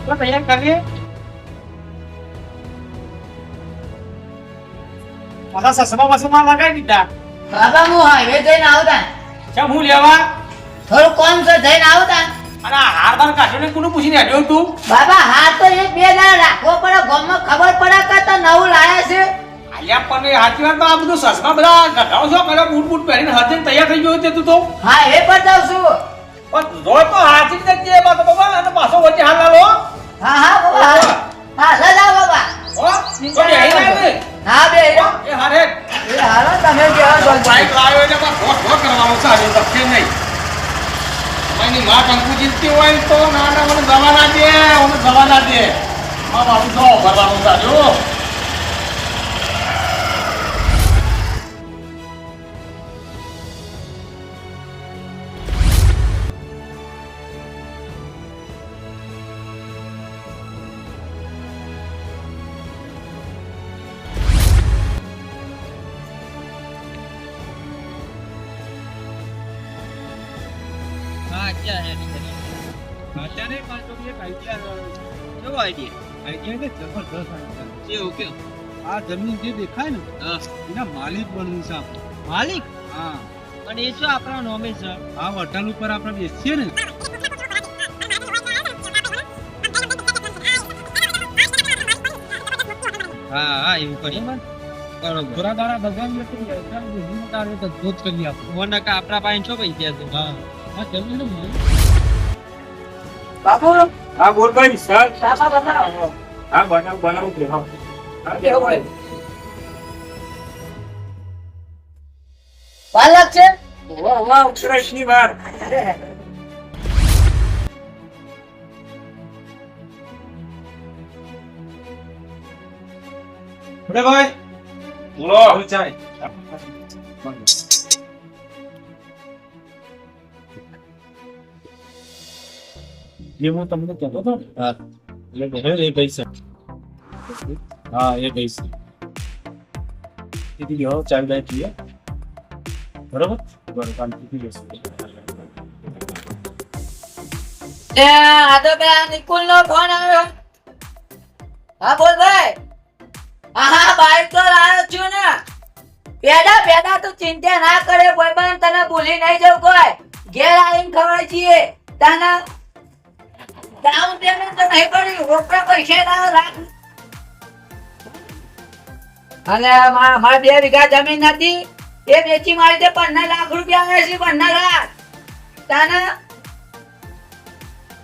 તો તૈયાર કરીએ. મારા સસમા લગાવી દીધા. બાબા હું હાઈવે જઈને આવતા ચમ હું લેવા થોડું કોમ છે જઈને આવતા. અને હાર બાર કાઢીને કોનું પૂછીને હેડ્યો તું? બાબા હા તો એક બે દાડા રાખવો પડે ગામમાં ખબર પડે કે તો નવું લાયા છે. આલ્યા પણ એ હાચી વાત તો આ બધું સસમા બધા ગધાઓ છો પેલા બૂટ બૂટ પહેરીને હાથે તૈયાર થઈ ગયો છે તું તો. હાઈવે પર જાઉં છું. પણ રોજ તો હાચી જ જઈએ બાપા બાપા અને પાછો વચ્ચે હાલ લાલો. હા હા બાબા હા લજા બાબા. હો તો બેહી લાવે. હા બે એ હારે એ હાલો તમે કેવા બાઈક લાવ્યો એટલે બસ ઘોટ ઘોટ કરવાનું છે આજે તકે નહીં. મારી માં કંકુ જીતતી હોય ને તો ના ના મને દવા ના દે મને દવા ના દે. માં બાબુ જો ભરવાનું છે જો. અત્યારે પાછો એક આઈડિયા કેવો આઈડિયા કે જબરદસ્ત કેવું કેવું આ જમીન જે દેખાય ને એના માલિક બનવું છે આપણે. માલિક હા પણ એ શું આપણા નોમે છે? આ વટાલ ઉપર આપણે બેસીએ ને હા હા એવું કરીએ બરોબર. થોડા દાડા બગાડી જમીન તારે તો ધોધ કરી આપો. આપણા પાસે શું પૈસા છે? હા આ જમીન બાપુ હા બોલ ભાઈ સર. બાપા બતાવો હા બનાવ કે હા. કેવું હોય પાલક છે. વાહ વાહ ઉત્તરાયણની વાર. અરે ભાઈ બોલો ચાય. જે હું તમને કહેતો હતો ને હા એટલે એ ભાઈ છે. હા એ ભાઈ છે. દીદી ચાલ જાય પીએ બરોબર બરોબર કામ પીતી જશે. એ આ તો પેલા નિકુલ નો ફોન આવ્યો. હા બોલ ભાઈ. હા બાઈક તો લાવ્યો છું ને. પેડા તું ચિંતા ના કરે કોઈ પણ તને ભૂલી નહીં જવું કોઈ. ઘેર આવીને ખબર છીએ તને ડાઉન પેમેન્ટ તો નહીં પડ્યું રોકડા પૈસા ના રાખ. અને મારે 2 વીઘા જમીન હતી એ વેચી મારી તે 15 લાખ રૂપિયા આવે છે 15 લાખ તને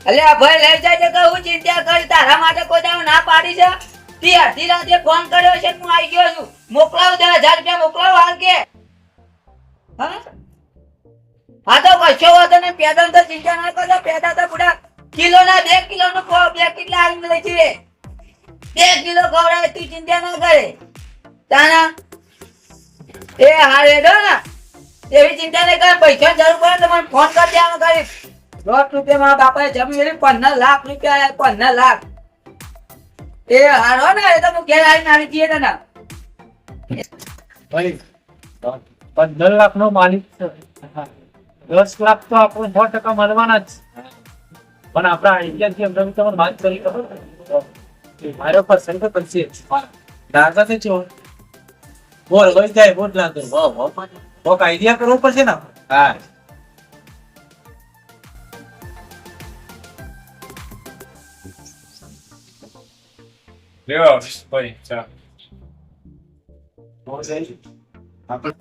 અલ્યા ભાઈ લઈ જાય તો હું ચિંતા કરી તારા માટે કોઈ દાવ ના પાડી છે. તી અડધી રાતે ફોન કર્યો છે હું આવી ગયો છું. મોકલાવ 10,000 રૂપિયા મોકલાવ હાલ કે. હા તો કશો વાતો ને પેદા તો ચિંતા ના કરજો. પેદા તો પૂરા કિલો ના 2 કિલો નું 2 કેટલા આવી મળે છે 2 કિલો ખવડાવે તું ચિંતા ના કરે તાના એ હારે દો ને એવી ચિંતા નહીં કર. પૈસા જરૂર પડે તો મને ફોન કરી દેવાનો કરી. 10 રૂપિયા મારા બાપાએ જમી લીધી 15 લાખ રૂપિયા 15 લાખ એ હારો ને એ તો હું ઘેર આવીને આવી જઈએ તને ભાઈ 15 લાખ નો માલિક છે. 10 લાખ તો આપણે 100% મળવાના જ. પણ આપણા આઈડિયાથી અમને તમને વાત કરી ખબર મારો પસંદ કરશે દાદા તે છો બોલ વઈ જાય બોલ લાગે કોક આઈડિયા કરવો પડશે ને. હા લેવો ભાઈ ચા. બોલ જાય આપણે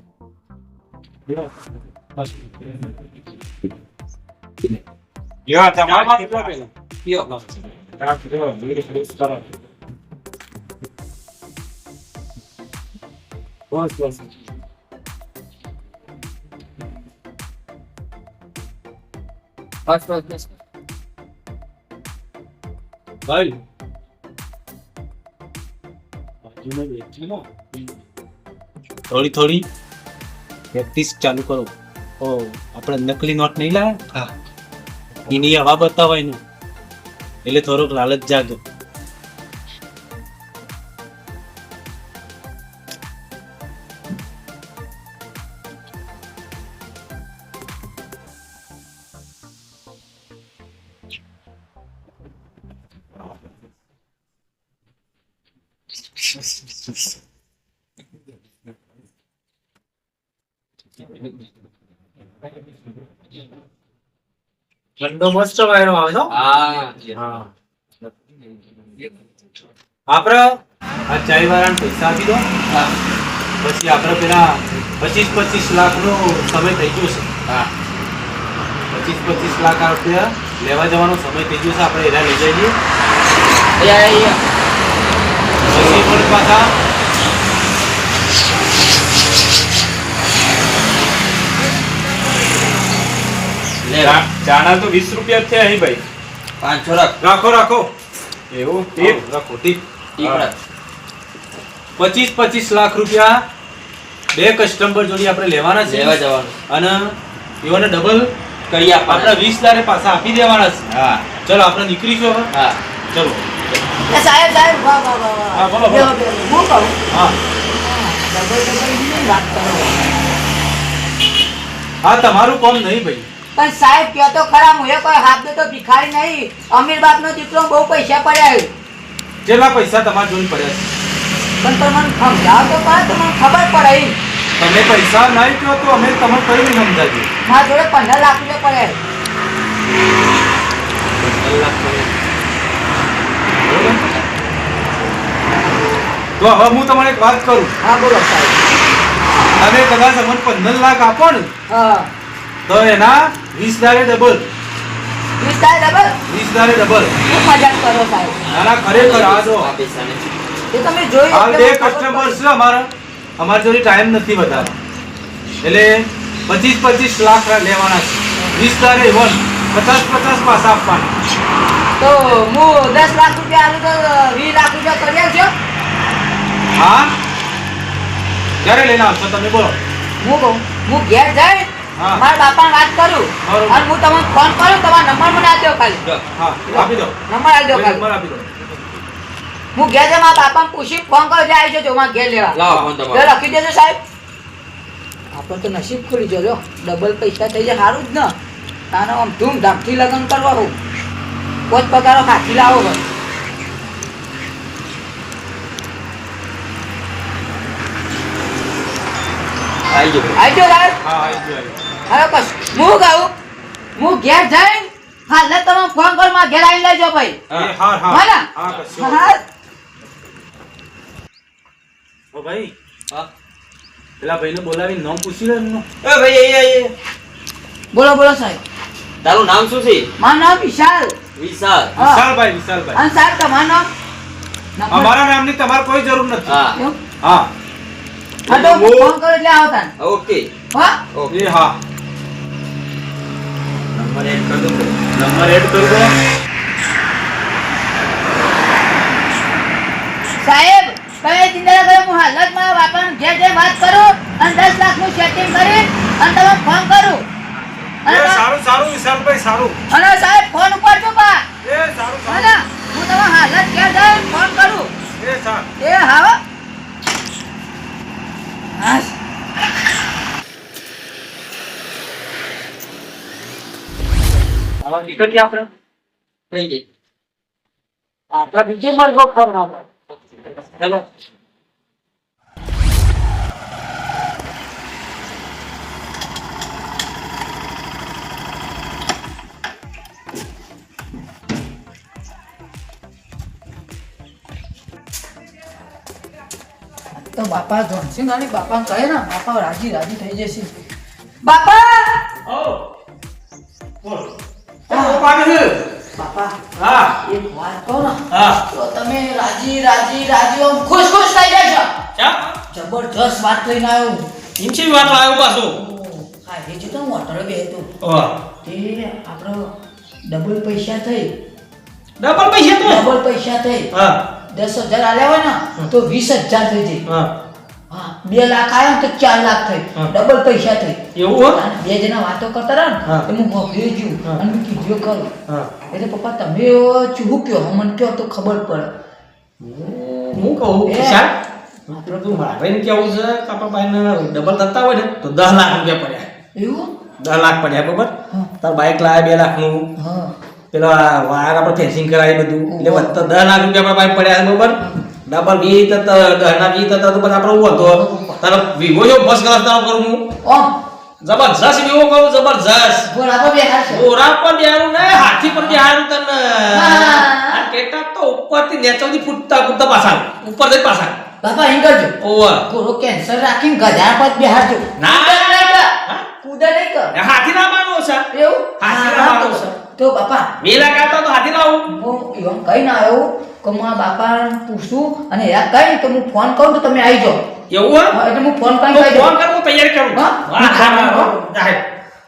યો તમારા પીઓ પેલા. પીઓ ચા પીઓ લીડ ફ્રેશ કરો. બસ બસ બસ ભાઈ થોડી થોડી પ્રેક્ટિસ ચાલુ કરો. ઓ આપણે નકલી નોટ નહીં લાયા એની હવા બતાવાયનું એટલે થોડોક લાલચ જાગે. ધંધો મસ્ત વાયરો આવે છે હો. હા આપણે આ ચાય વાળાને પૈસા આપી દો. પછી આપણે પેલા 25 લાખ નો સમય થઈ ગયો છે. હા 25 લાખ આ રૂપિયા લેવા જવાનો સમય થઈ ગયો છે. આપણે એના લઈ જઈએ પછી પણ પાછા લે ચાના તો 20 રૂપિયા જ થયા અહીં ભાઈ. 500 રાખ રાખો રાખો એવું ટીપ રાખો ટીપ. ટીપ રાખ 25 લાખ રૂપિયા બે કસ્ટમર જોડી આપણે લેવાના છે લેવા જવાનું અને એવાને ડબલ કરી આપવાના. આપણે 20 લાખે પાછા આપી દેવાના છે. હા ચલો આપણે નીકળીશું હવે. હા ચલો સાહેબ વાહ વાહ વાહ વાહ. હા, બોલો, બોલો. બેહો, બેહો. હું કહું હા ડબલ ની વાત કરો. હા તમારું કામ નહીં ભાઈ. પણ સાહેબ કયો તો ખરા હું એ કોઈ હાથ તો ભિખારી નહીં અમીર બાપનો દીકરો બહુ પૈસા પડ્યા જેટલા પૈસા તમારા જોઈને પડ્યા છે પણ તમને સમજાવો તો પડે તમને ખબર પડે ઈ. તમે પૈસા નહીં કહો તો અમે તમને કઈ નહીં સમજાવીએ. મારા જોડે 15 લાખ રૂપિયા પડ્યા 15 લાખ પડ્યા. બરોબર? તો હવે હું તમને એક વાત કરું. હા બોલો સાહેબ. તમે કદાચ અમને 15 લાખ આપો ને હા તો એના 20 દારે ડબલ. 20 થાય ડબલ 20 દારે ડબલ. શું મજાક કરો સાહેબ ના ના ખરેખર આ જો આ પૈસાને એ તમે જોઈ હાલ એટલે બે મને ખબર કસ્ટમર પડી. છે અમારા જોડે ટાઈમ નથી વધારે એટલે 25 લાખ લેવાના છે. 20 દારે 50 પાછા આપવાના. તો હું 10 લાખ રૂપિયા આલું તો 20 લાખ રૂપિયા કરી આવજો. હા ક્યારે લઈને આવશો તમે બોલો. હું કહું હું ઘેર જઈ હા. મારા બાપાને વાત કરું બરોબર. અને હું તમને ફોન કરું તમારો નંબર મને આપજો ખાલી હા આપી દો. નંબર આપજો ખાલી નંબર આપી દો. હું ઘેર જઈ મારા બાપાને પૂછી ફોન કરો જે આવી જજો મારા ઘેર લેવા લાવો ફોન જો તમારો લખી દેજો સાહેબ આપણે તો નસીબ ખુલી જજો ડબલ પૈસા થઈ જાય સારું જ ને તાનો આમ ધૂમધામથી લગ્ન કરવા હોઉં પોત પગારો ખાતી લાવો ભાઈ આવી ગયો આવી જાઓ સાહેબ હા આવી ગયો, આવી ગયો. હવે બસ હું કહું હું ઘેર જઈને હાલ તમે ફોન કરો મારા ઘેર આવી લેજો ભાઈ એ હા હા હા ને? હા કશો હા ઓ ભાઈ હા પેલા ભાઈને બોલાવી નામ પૂછી લે એમનું. એ ભાઈ એ બોલો બોલો સાહેબ તારું નામ શું છે મારું નામ વિશાલ વિશાલ હા. વિશાલભાઈ અને સાહેબ તમારું નામ નંબર- અમારા નામની તમારે કોઈ જરૂર નથી. હા એવું? હા હા તો હું ફોન કરો એટલે આવો તાન ઓકે હા ઓકે એ હા નંબર એડ કરી દો નંબર એડ કરી દો. સાહેબ તમે ચિંતા ના કરો હું હાલ જ મારા બાપાને ઘેર જઈને વાત કરું અને 10 લાખનું સેટિંગ કરી અને તમે ફોન કરું એ સારું સારું વિશાલભાઈ સારું. અને સાહેબ ફોન ઉપાડજો પા એ સારું હા સારું. ને હું તમે હાલ જ ઘેર જઈને ફોન કરું એ સારું. એ હા હા હવે નીકળીએ આપણે. થઈ ગઈ આપણા બીજી મરગો કરવાનો હેલો તો બાપા જોનસિંહ ગાની બાપા કહે ને બાપા રાજી રાજી થઈ જશે બાપા ઓ બોલ ઓ પાણી બાપા હા એક વાત કહો ને હા તો તમે રાજી રાજી રાજી આમ ખુશ ખુશ થઈ જશો ચા જબરજસ્ત વાત લઈને આવ્યો ઇમચી વાત લાવ્યો પાછો. હા એ જે તો હું હોટલ બે હતો ઓ તે આપણો ડબલ પૈસા થઈ ડબલ પૈસા તો ડબલ પૈસા થઈ હા 10,000 આલ્યા હોય ને તો 20,000 થઈ જાય હા હા 2 લાખ આવ્યા ને તો 4 લાખ થઈ હા. ડબલ પૈસા થઈ એવું હો અને બે જણા વાતો કરતા રહ્યા હા. ને હું મોકલી ગયું હા. અને મેં કીધું કરું હા એટલે પપ્પા તમે ચૂહું કયો મને કયો તો ખબર પડે હું કહું એ. શાક આપણે તું મારે ને કેવું છે કે આપણા ભાઈને ડબલ થતા હોય ને તો 10 લાખ રૂપિયા પડ્યા. એવું 10 લાખ પડ્યા બરોબર. હા. તાર બાઇક લાવ્યા 2 લાખનું. હા પેલા વાયર આપણે ફેન્સિંગ કરાવી બધું એટલે વધતા 10 લાખ રૂપિયા આપણા પાસે પડ્યા છે બરોબર. ડબલ વી ના વી તો પછી આપણે ઉભો તો તારે વિવો જો બસ ક્લાસ તારો કરું હું ઓમ જબરજસ્ત વિવો કરું જબરજસ્ત ઘોડા પર બેહાર છે ઘોડા પર બેહારું ને હાથી પર બેહારું તને હા. આ ટેટા તો ઉપરથી નેચોથી ફૂટતા ફૂટતા પાછા ઉપર જઈ પાછા બાપા એમ કરજો ઓવા ઘોડો કેન્સર રાખીને ગધા પર બેહારજો ના. કૂદે નહીં કર. હા? કૂદે નહીં કર. હાથી ના માનો છે એવું હાથી હા, લાવવાનો તો- છે. તો બાપા મેલા કાતા તો હાથી લાવું હું એમ કઈ ના આવ્યો કે મારા બાપાને પૂછું અને યાર કઈ તો હું ફોન કરું તો તમે આવી જાઓ એવું હા, એટલે હું ફોન તો કરી ફોન કર હું તૈયારી કરું હા? જાહેર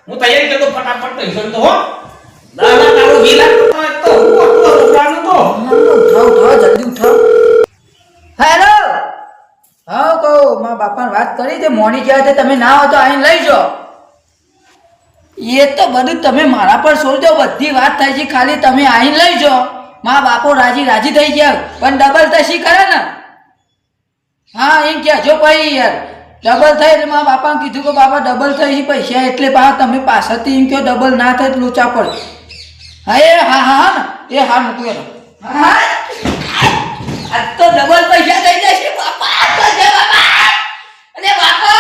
હું તૈયારી કરી દઉં ફટાફટ તો હિસન તો હો દાદા તારો વીલા તો ઉઠવાનું તો ઉઠાવ જલ્દી ઉઠાવ હેલો હા કહો મારા બાપાને વાત કરી તે મોની ગયા છે તમે ના હોય તો આવીને લઈ જાઓ એ તો બધું તમે મારા પર છોડી દો બધી વાત થઈ છે ખાલી તમે આવીને લઈ જાઓ મારા બાપો રાજી રાજી થઈ ગયા પણ ડબલ તશી કરે ને હા એમ કહેજો ભાઈ યાર ડબલ થઈ એટલે મારા બાપાને કીધું કે બાપા ડબલ થઈ છે પૈસા એટલે પા તમે પાછળથી એમ કહો ડબલ ના થાય તો લોચા પડે હા એ હા હા હા ને એ હા મૂકું હા આ તો ડબલ પૈસા થઈ જશે બાપા આ તો છે બાપા અને બાપા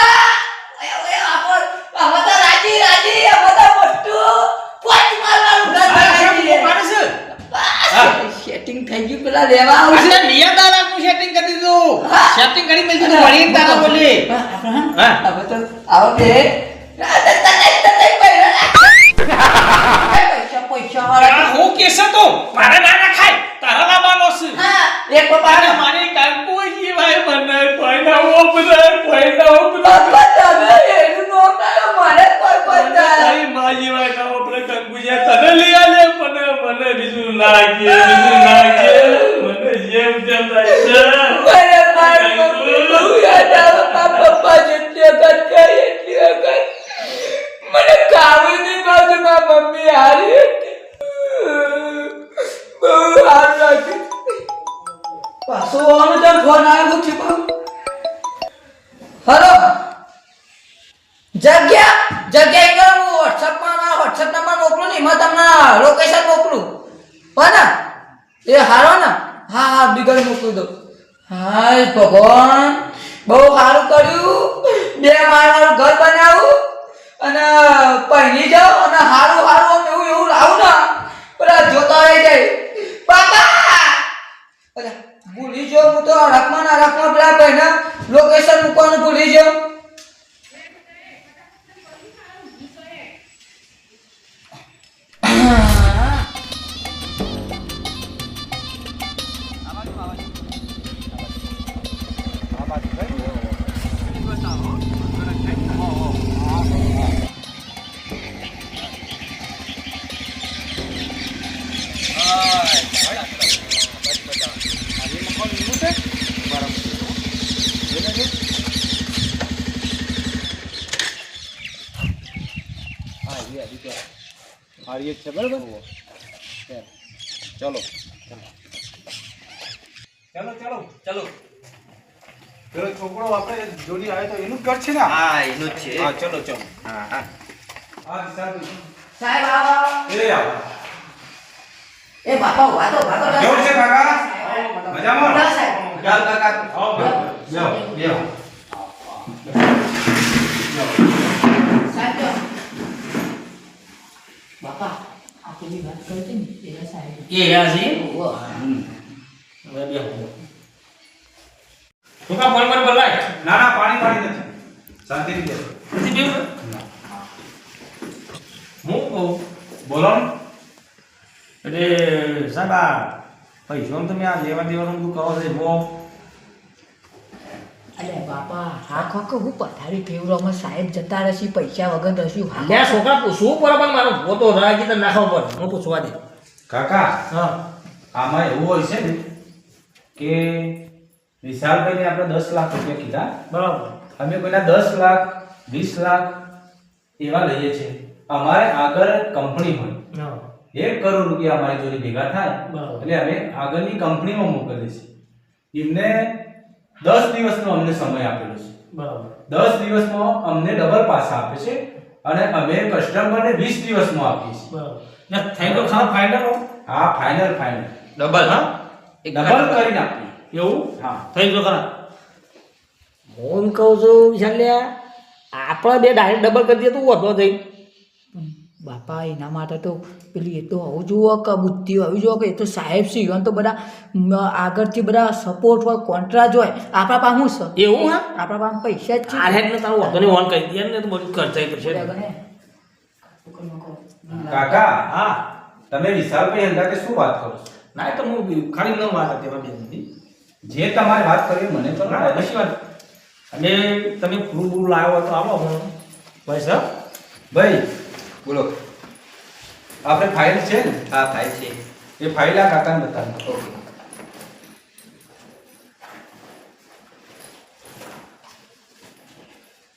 ઓય બાપા બાપા તો રાજી રાજી આ બધા મોટું પોચ મારવાનું ઘર બનાવી સેટિંગ થઈ ગયું પેલા લેવા આવશે અરે નિયત આલા હું સેટિંગ કરી દીધું હા. સેટિંગ કરી મેલ દીધું વળી તારા બોલી હા. હવે તો આવો બે પૈસા વાળા હું કેસે તો મારે ના રખાય તારા લાવવાનો છે હા એક અરે પાડો મારી કાકુ ઈ ભાઈ મને કોઈ ના ઓપરે બાપા તમે એનું નો કરો મને કોઈ પતા તારી માં જીવાય ના ઓપરે કંકુજિયા તને લઈ આલે મને બીજું લાગે મને જેમ જેમ થાય છે મને માર મમ્મી બહુ યાદ આવે મારા પપ્પા જેટલી વખત કહી એટલી વખત મને ખાવું નહીં ભાવતું મારા મમ્મી હારી હતી બહુ હાર લાગે પાછો આનો તો ફોન આવ્યો છે બાબુ હલો જગ્યા કરો હું વોટ્સઅપમાં મારો વોટ્સઅપ નંબર મોકલું ને એમાં તમને લોકેશન મોકલું પણ એ હારો ને હા હા બીગળ મોકલી દો હાય ભગવાન બહુ સારું કર્યું 2 માળવાળું ઘર બનાવું અને પહેરી જાઉં અને હારું હારું એવું એવું લાવું ને પેલા જોતા રહી જાય બાપા અરે ભૂલી જાઉં હું તો અડકમાં પેલા પહેલા લોકેશન મૂકવાનું ભૂલી જાઉં ચલો પેલો છોકરો આપણે જોડી આવ્યો તો એનું જ ઘર છે ને હા એનું જ છે હા ચલો ચલો હા હા સાહેબ સાહેબ આવો એ આવો એ બાપા વાતો કેવું છે કાકા મજામાં ના સાહેબ ચાલ કાકા આવો બેહો બેહો સાહેબ જો. બાપા આપણી વાત કરતી ને પેલા સાહેબ એ યાસી ઓહો. હવે બે હું કા ફોન પર બોલાય ના ના પાણી પાણી નથી શાંતિથી બેસો નથી પીવું હું કહું બોલો ને એટલે સાહેબ આ પૈસા તમે આ લેવા દેવાનું બધું કરો છો બહુ અલે બાપા હા ખોખો હું પથારી ફેવરોમાં સાહેબ જતા રહેશે પૈસા વગર રસ્યું લે છોકરા પૂછવું પડે પણ મારો પોતો રાજી તો નાખવો પડે હું પૂછવા દે કાકા હા આમાં એવું હોય છે ને કે વિશાલભાઈને આપણે 10 લાખ રૂપિયા કીધા બરાબર અમે કોઈના 10 લાખ 20 લાખ એવા લઈએ છીએ અમારે આગળ કંપની હોય હા 1 કરોડ રૂપિયા અમારી જોડે ભેગા થાય બરાબર. એટલે અમે આગળની કંપનીમાં મોકલીએ છીએ એમને 10 દિવસનો અમને સમય આપેલો છે બરાબર 10 દિવસમાં અમને ડબલ પાસા આપે છે અને અમે કસ્ટમરને 20 દિવસમાં આપીએ છીએ બરાબર ને થઈ તો ખા ફાઇનલ હા ફાઇનલ ડબલ હા ડબલ કરીને આપીએ એવું હા થઈ ગયો ખરા હું કહું છું વિશાલ્યા આપણે બે ડાયરેક્ટ ડબલ કરી દઈએ તો વધો થઈ બાપા એના માટે તો પેલી એ તો હોવું જુઓ કે બુદ્ધિ હોવી જુઓ કે એ તો સાહેબ છે ઈવન તો બધા આગળથી બધા સપોર્ટ હોય કોન્ટ્રાક્ટ હોય આપણા પાસે શું છે એવું હા આપણા પાસે પૈસા જ આ હેડ ને તારું વધો ને ઓન કરી દે ને તો બધું ખર્ચાઈ કરશે છે કાકા હા તમે વિશાલભાઈ અંદાજે શું વાત કરો છો? ના એ તો હું ખાલી ન વાત હતી એમાં બેન જે તમારે વાત કરી મને તો ના કશી વાત અને તમે ફ્રૂટ બૂટ લાવ્યો તો આવો હું પૈસા ભાઈ બોલો આપણે ફાઇલ છે ને હા થાય છે એ ફાઇલ આ કાકાને બતાવો. ઓકે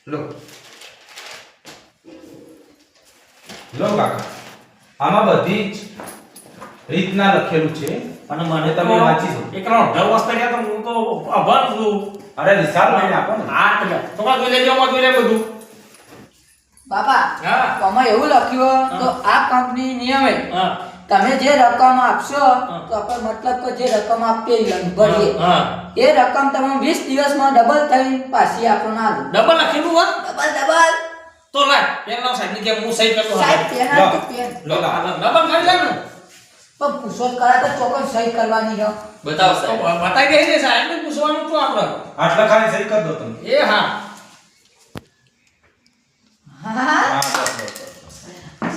લો લો કાકા આમાં બધી જ રીતના લખેલું છે અને મને તમે વાંચી શકો. એકલો 10 વાગતા ગયા તો હું તો અભણ છું અરે વિશાલભાઈને આપો ને. આ તો જોઈ લેજો માં જોઈ લે બધું બાપા હા. તો આમાં એવું લખ્યું તો આ કંપની નિયમે હા તમે જે રકમ આપશો તો આપણે મતલબ કે જે રકમ આપીએ ભરીએ હા એ રકમ તમે 20 દિવસમાં ડબલ થઈને પાછી આપણને આલો ડબલ લખેલું હોય ડબલ ડબલ તો લાય પેલા સાહેબ ની કે હું સહી કરતો સાહેબ પેના તો પેન લો ડબલ કરી લે ને પણ પૂછો કરા તો ચોક્કસ સહી કરવાની છે બતાવો તો સાહેબ બતાવી દે છે સાહેબ ને પૂછવાનું તો આપણે આટલા ખાલી સહી કરી દો તમે. એ હા હા હા બસ, બસ, બસ.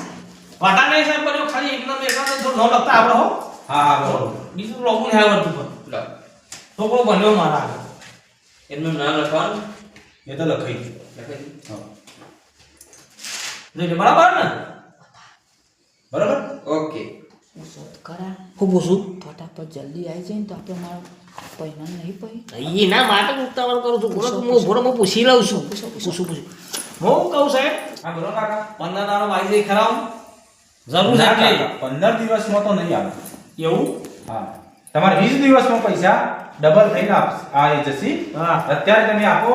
વાતા નહીં સાહેબ પણ ખાલી એકનો તો નો લખતા આપણે હો હા હા બરોબર. બીજું લોકોને આવડતું પણ લો છોકરો બન્યો મારા આગળ. એમનું નામ લખવાનું એ તો લખાઈ ગયું. લખાઈ દીધું? હા. જોઈ લે, બરાબર ને બરોબર ઓકે પૂછો તો ખરા હું પૂછું ફટાફટ જલ્દી આવી જાય ને તો આપણે મારો પૈણા નહીં પડી એ ના માટે ઉતાવળ કરું છું બોલો હું ભોરો હું પૂછી લઉં છું પૂછું હું કહું સાહેબ હા બરોબર કાકા 15 દાડો આવી જાય ખરા જરૂર ના છે કાકા, 15 દિવસમાં તો નહીં આવે. એવું હા તમારે 20 દિવસમાં પૈસા ડબલ થઈને આવી જશે. હા અત્યારે તમે આપો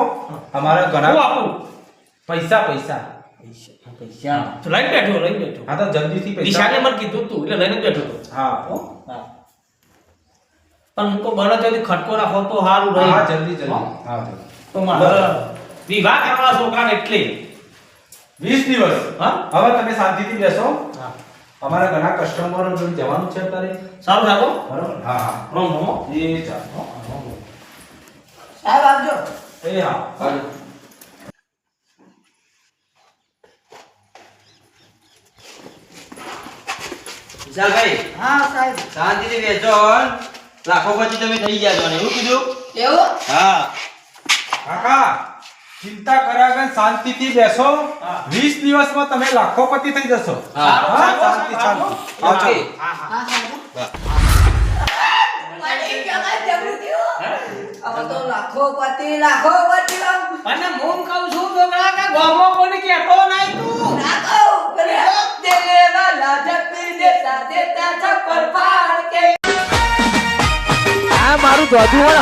અમારા હું ઘણા આપું પૈસા પૈસા પૈસા તો લઈને બેઠો હા તો જલ્દીથી પૈસા નિશાને મને કીધું તું એટલે લઈને જ બેઠો હતો હા આપો. હા પણ હું તો બને ત્યાંથી ખટકો રાખો તો સારું રહે હા જલ્દી જલ્દી હા જલ્દી. તો મારે વિવાહ કરવા છોકરાને એટલે 20 દિવસ હા હવે તમે શાંતિથી બેસો. હા અમારા ઘણા કસ્ટમરો જોડે જવાનું છે અત્યારે. સારું રાખો બરોબર હા હા રોમ રોમો એ ચાલો. સાહેબ આવજો એ હા હાલો વિશાલભાઈ હા સાહેબ શાંતિથી બેસો લાખો પછી તમે થઈ ગયા છો ને એવું કીધું એવું હા કાકા ચિંતા કર્યા વગર શાંતિથી બેસો. 20 દિવસમાં તમે લાખોપતિ થઈ જશો. હા. હા શાંતિ શાંતિ આવજો. ઓકે હા સાહેબ મારી જગા જબરું થયું હવે તો લાખોપતિ અને હું કહું છું છોકરા કે ગોમો કોને કહેતો નહીં તું ના કહું કરે દેલે વાલા જપી દેતા દેતા છપ્પર ફાડ કે આ મારું દોધું